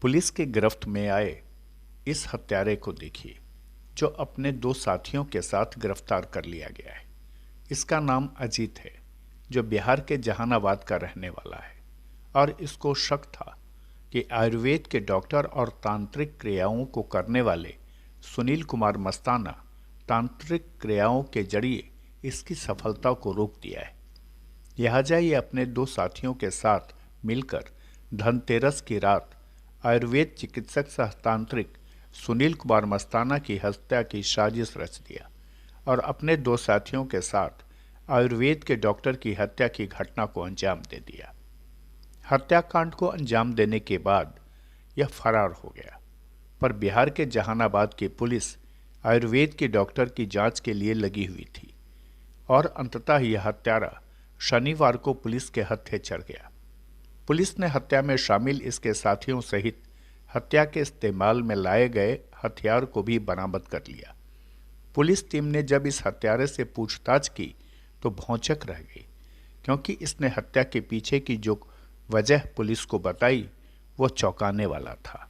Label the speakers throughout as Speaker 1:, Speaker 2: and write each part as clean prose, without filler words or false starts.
Speaker 1: Police के गिरफ्त में आए इस हत्यारे को देखिए, जो अपने दो साथियों के साथ गिरफ्तार कर लिया गया है। इसका नाम अजीत है, जो बिहार के जहानाबाद का रहने वाला है और इसको शक था कि आयुर्वेद के डॉक्टर और तांत्रिक क्रियाओं को करने वाले सुनील कुमार मस्ताना तांत्रिक क्रियाओं के जरिए इसकी सफलता को रोक दिया है। लिहाजा ये अपने दो साथियों के साथ मिलकर धनतेरस की रात आयुर्वेद चिकित्सक सह तांत्रिक सुनील कुमार मस्ताना की हत्या की साजिश रच दिया और अपने दो साथियों के साथ आयुर्वेद के डॉक्टर की हत्या की घटना को अंजाम दे दिया। हत्याकांड को अंजाम देने के बाद यह फरार हो गया, पर बिहार के जहानाबाद की पुलिस आयुर्वेद के डॉक्टर की जांच के लिए लगी हुई थी और अंततः यह हत्यारा शनिवार को पुलिस के हत्थे चढ़ गया। पुलिस ने हत्या में शामिल इसके साथियों सहित हत्या के इस्तेमाल में लाए गए हथियार को भी बरामद कर लिया। पुलिस टीम ने जब इस हत्यारे से पूछताछ की तो भौंचक रह गई, क्योंकि इसने हत्या के पीछे की जो वजह पुलिस को बताई वो चौंकाने वाला था।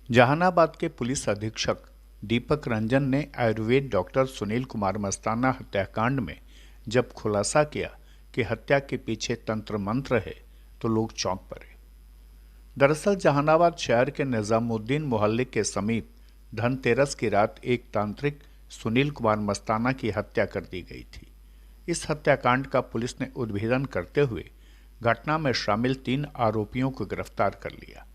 Speaker 1: जहानाबाद के पुलिस अधीक्षक दीपक रंजन ने आयुर्वेद डॉक्टर सुनील कुमार मस्ताना हत्याकांड में जब खुलासा किया कि हत्या के पीछे तंत्र मंत्र है तो लोग चौंक पड़े। दरअसल जहानाबाद शहर के निजामुद्दीन मोहल्ले के समीप धनतेरस की रात एक तांत्रिक सुनील कुमार मस्ताना की हत्या कर दी गई थी। इस हत्याकांड का पुलिस ने उद्भेदन करते हुए घटना में शामिल 3 आरोपियों को गिरफ्तार कर लिया।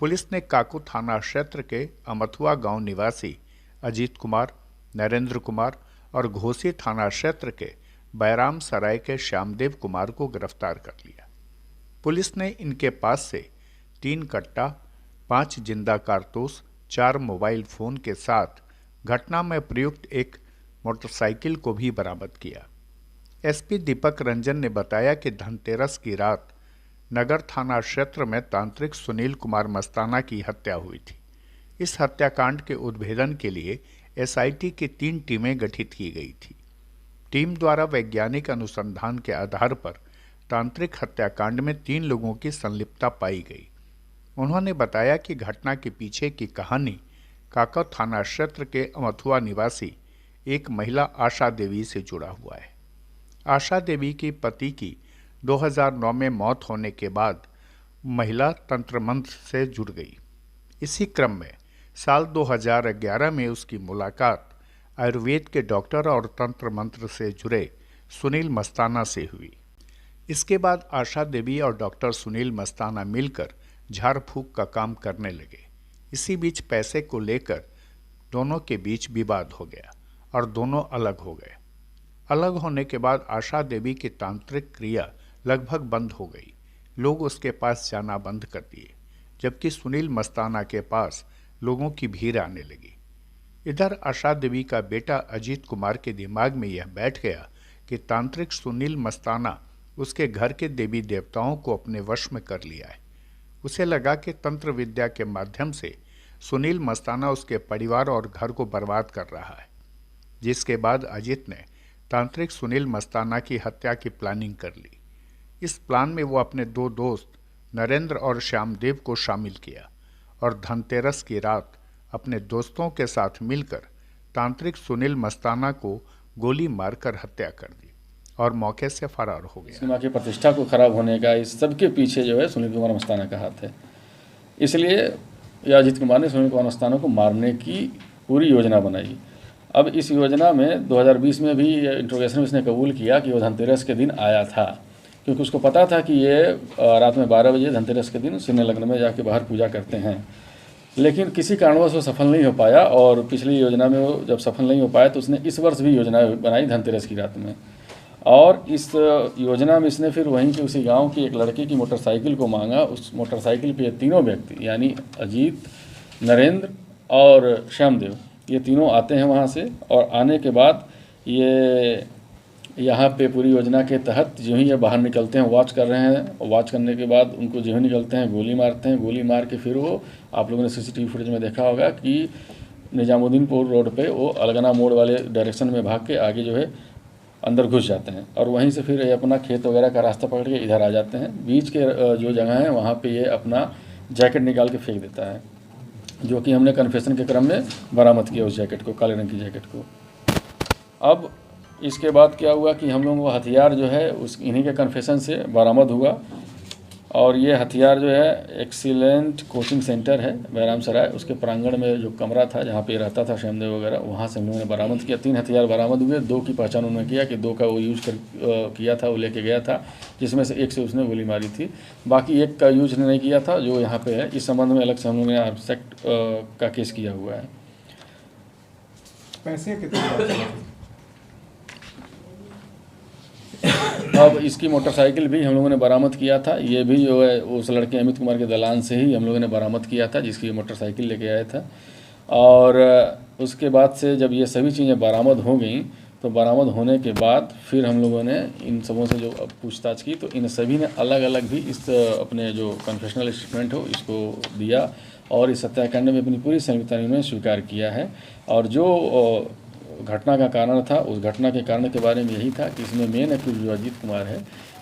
Speaker 1: पुलिस ने काकू थाना क्षेत्र के अमथुआ गांव निवासी अजीत कुमार, नरेंद्र कुमार और घोसी थाना क्षेत्र के बैराम सराय के श्यामदेव कुमार को गिरफ्तार कर लिया। पुलिस ने इनके पास से 3 कट्टा, 5 जिंदा कारतूस, 4 मोबाइल फोन के साथ घटना में प्रयुक्त एक मोटरसाइकिल को भी बरामद किया। एसपी दीपक रंजन ने बताया कि धनतेरस की रात नगर थाना क्षेत्र में तांत्रिक सुनील कुमार मस्ताना की हत्या हुई थी। इस हत्याकांड के उद्भेदन के लिए एसआईटी की 3 टीमें गठित की गई थी। टीम द्वारा वैज्ञानिक अनुसंधान के आधार पर तांत्रिक हत्याकांड में 3 लोगों की संलिप्तता पाई गई। उन्होंने बताया कि घटना के पीछे की कहानी काका थाना क्षेत्र के अमथुआ निवासी एक महिला आशा देवी से जुड़ा हुआ है। आशा देवी की पति की 2009 में मौत होने के बाद महिला तंत्र मंत्र से जुड़ गई। इसी क्रम में साल 2011 में उसकी मुलाकात आयुर्वेद के डॉक्टर और तंत्र मंत्र से जुड़े सुनील मस्ताना से हुई। इसके बाद आशा देवी और डॉक्टर सुनील मस्ताना मिलकर झाड़ फूंक का काम करने लगे। इसी बीच पैसे को लेकर दोनों के बीच विवाद हो गया और दोनों अलग हो गए। अलग होने के बाद आशा देवी की तांत्रिक क्रिया लगभग बंद हो गई। लोग उसके पास जाना बंद कर दिए, जबकि सुनील मस्ताना के पास लोगों की भीड़ आने लगी। इधर आशा देवी का बेटा अजीत कुमार के दिमाग में यह बैठ गया कि तांत्रिक सुनील मस्ताना उसके घर के देवी देवताओं को अपने वश में कर लिया है। उसे लगा कि तंत्र विद्या के माध्यम से सुनील मस्ताना उसके परिवार और घर को बर्बाद कर रहा है, जिसके बाद अजीत ने तांत्रिक सुनील मस्ताना की हत्या की प्लानिंग कर ली। इस प्लान में वो अपने 2 दोस्त नरेंद्र और श्यामदेव को शामिल किया और धनतेरस की रात अपने दोस्तों के साथ मिलकर तांत्रिक सुनील मस्ताना को गोली मारकर हत्या कर दी और मौके से फरार हो गया।
Speaker 2: सिनेमा की प्रतिष्ठा को खराब होने का इस सबके पीछे जो है सुनील कुमार मस्ताना का हाथ है। इसलिए अजीत कुमार ने सुनील कुमार मस्ताना को मारने की पूरी योजना बनाई। अब इस योजना में 2020 में भी इंट्रोगेशन में इसने कबूल किया कि वो धनतेरस के दिन आया था, क्योंकि उसको पता था कि ये रात में 12 बजे धनतेरस के दिन शून्य लग्न में जाके बाहर पूजा करते हैं। लेकिन किसी कारणवश वो सफल नहीं हो पाया और पिछली योजना में वो जब सफल नहीं हो पाया तो उसने इस वर्ष भी योजना बनाई धनतेरस की रात में। और इस योजना में इसने फिर वहीं के उसी गांव की एक लड़की की मोटरसाइकिल को मांगा। उस मोटरसाइकिल पे ये तीनों व्यक्ति यानी अजीत, नरेंद्र और श्यामदेव, ये तीनों आते हैं वहाँ से। और आने के बाद ये यहाँ पे पूरी योजना के तहत जो ही ये बाहर निकलते हैं वॉच कर रहे हैं, और वॉच करने के बाद उनको जो ही निकलते हैं गोली मारते हैं। गोली मार के फिर वो, आप लोगों ने सीसीटीवी फुटेज में देखा होगा कि निजामुद्दीनपुर रोड पे वो अलगना मोड़ वाले डायरेक्शन में भाग के आगे जो है अंदर घुस जाते हैं और वहीं से फिर ये अपना खेत वगैरह का रास्ता पकड़ के इधर आ जाते हैं। बीच के जो जगह है वहाँ पे ये अपना जैकेट निकाल के फेंक देता है, जो कि हमने कन्फेशन के क्रम में बरामद किया उस जैकेट को, काले रंग की जैकेट को। अब इसके बाद क्या हुआ कि हम लोगों को हथियार जो है उस इन्हीं के कन्फेशन से बरामद हुआ, और ये हथियार जो है एक्सीलेंट कोचिंग सेंटर है बहराम सराय, उसके प्रांगण में जो कमरा था जहाँ पे रहता था श्यामदेव वगैरह, वहाँ से हम लोगों ने बरामद किया। 3 हथियार बरामद हुए, 2 की पहचान उन्होंने किया कि 2 का वो यूज किया था, वो लेके गया था, जिसमें से 1 से उसने गोली मारी थी, बाकी 1 का यूज नहीं किया था, जो यहाँ पे है। इस संबंध में अलग से हम लोगों ने आर्म्स एक्ट का केस किया हुआ है।
Speaker 3: पैसे कितने?
Speaker 2: अब इसकी मोटरसाइकिल भी हम लोगों ने बरामद किया था, ये भी जो है उस लड़के अमित कुमार के दलान से ही हम लोगों ने बरामद किया था, जिसकी मोटरसाइकिल लेके आया था। और उसके बाद से जब ये सभी चीज़ें बरामद हो गई, तो बरामद होने के बाद फिर हम लोगों ने इन सबों से जो पूछताछ की, तो इन सभी ने अलग अलग भी इस अपने जो कन्फेशनल स्टेटमेंट हो इसको दिया, और इस हत्याकांड में अपनी पूरी संलिप्तता इन्होंने स्वीकार किया है। और जो घटना का कारण था, उस घटना के कारण के बारे में यही था कि इसमें मेन एक्यूज जो अजीत कुमार है,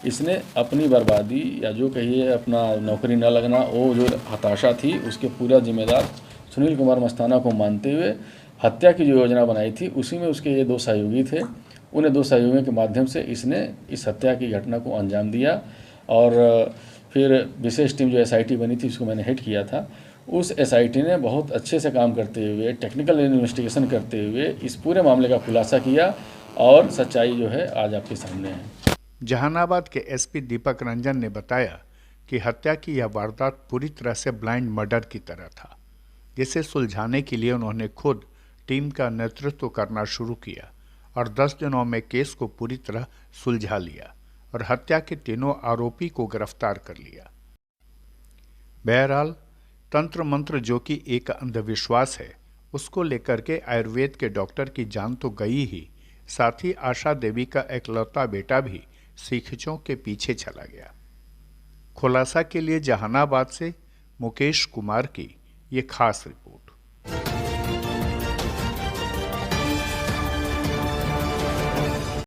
Speaker 2: इसने अपनी बर्बादी या जो कहिए अपना नौकरी न लगना, वो जो हताशा थी, उसके पूरा जिम्मेदार सुनील कुमार मस्ताना को मानते हुए हत्या की जो योजना बनाई थी, उसी में उसके ये 2 सहयोगी थे। उन्हें 2 सहयोगियों के माध्यम से इसने इस हत्या की घटना को अंजाम दिया। और फिर विशेष टीम जो SIT बनी थी, उसको मैंने हेड किया था, उस SIT ने बहुत अच्छे से काम करते हुए, टेक्निकल इन्वेस्टिगेशन करते हुए इस पूरे मामले का खुलासा किया, और सच्चाई जो है आज आपके सामने है।
Speaker 1: जहानाबाद के SP दीपक रंजन ने बताया कि हत्या की यह वारदात पूरी तरह से ब्लाइंड मर्डर की तरह था, जिसे सुलझाने के लिए उन्होंने खुद टीम का नेतृत्व करना शुरू किया और 10 दिनों में केस को पूरी तरह सुलझा लिया और हत्या के तीनों आरोपी को गिरफ्तार कर लिया। बहरहाल तंत्र मंत्र जो कि एक अंधविश्वास है, उसको लेकर के आयुर्वेद के डॉक्टर की जान तो गई ही, साथ ही आशा देवी का एकलौता बेटा भी सीखचों के पीछे चला गया। खुलासा के लिए जहानाबाद से मुकेश कुमार की ये खास रिपोर्ट।